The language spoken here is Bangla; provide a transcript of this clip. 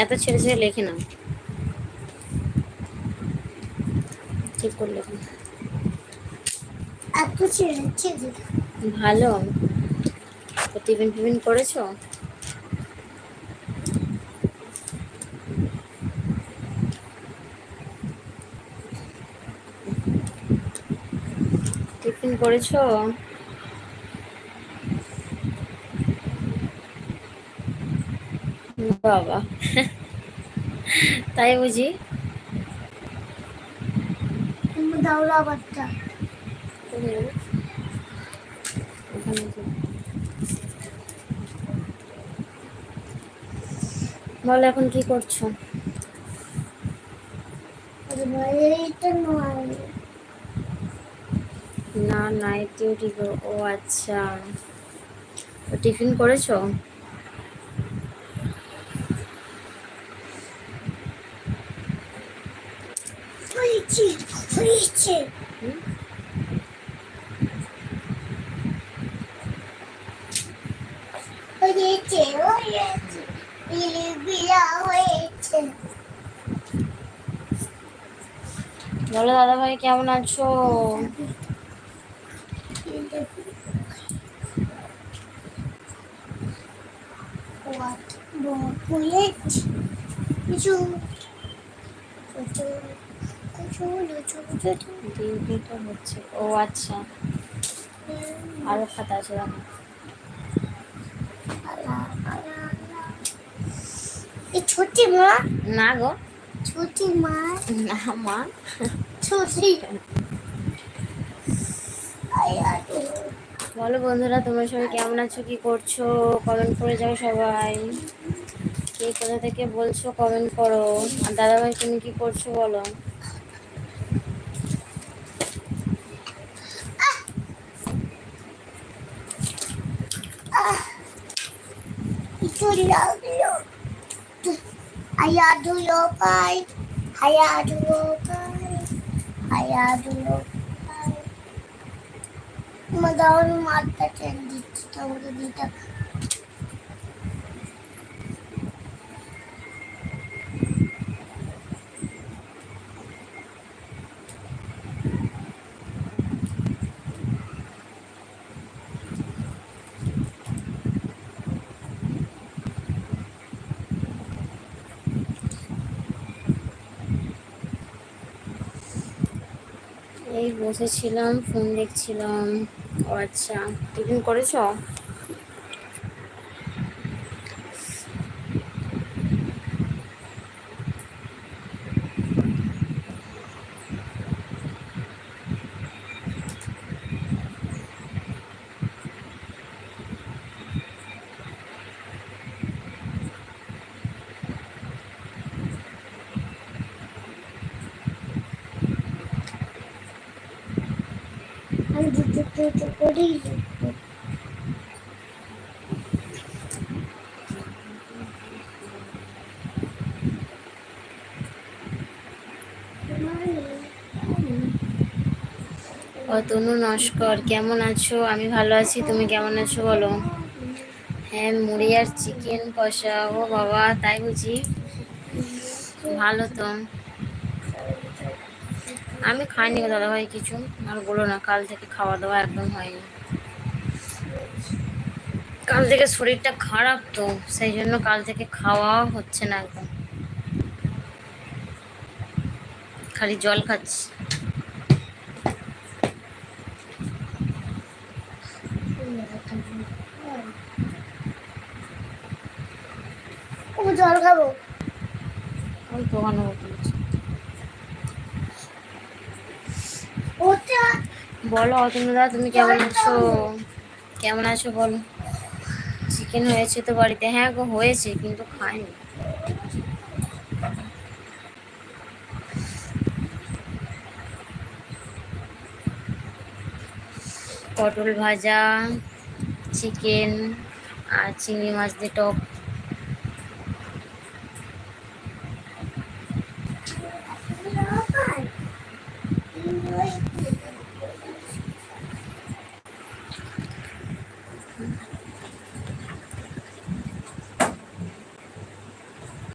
এত ছেড়ে ছেড়ে লেখে না, ঠিক করে লেখো। ভালো। তো টিফিন টিফিন করেছো? টিফিন করেছো? বাবা, তাই বুঝি। বলো এখন কি করছো? না, নাইট ডিউটি। ও আচ্ছা, তো টিফিন করেছো? বলো দাদা ভাই কেমন আছো? ডিউটিটা হচ্ছে। ও আচ্ছা, আরো খাতা আছে দেখো। छोटी माँ ना गो, छोटी माँ ना माँ छोटी। বলো বন্ধুরা তোমরা সবাই কেমন আছো, কি করছো? কমেন্ট করে যাও সবাই। কে কোথা থেকে বলছো কমেন্ট করো। আর দাদা ভাই তুমি কি করছো বলো। মাথা টেন দিচ্ছি তোমাকে দিতে। এই বসেছিলাম ফোন দেখছিলাম। ও আচ্ছা, টিফিন করেছো? আমি দুটো করেই তনু নস্কর কেমন আছো? আমি ভালো আছি, তুমি কেমন আছো বলো। হ্যাঁ, মুড়ি আর চিকেন কষা। ও বাবা, তাই বুঝি। ভালো তো। আমি খাইনি গো দাদা ভাই কিছু, আর বলো না, কাল থেকে খাওয়া দাওয়া একদম হয়নি। কাল থেকে শরীরটা খারাপ তো, সেই জন্য কাল থেকে খাওয়া হচ্ছে না একদম, খালি জল খাচ্ছি। জল খাবো ওই দোকানে বলো অতনুদা তুমি কেমন আছো? কেমন আছো বলো। চিকেন হয়েছে তো বাড়িতে? হ্যাঁ গো হয়েছে, কিন্তু খাইনি। পটল ভাজা, চিকেন আর চিংড়ি মাছ দিয়ে টক।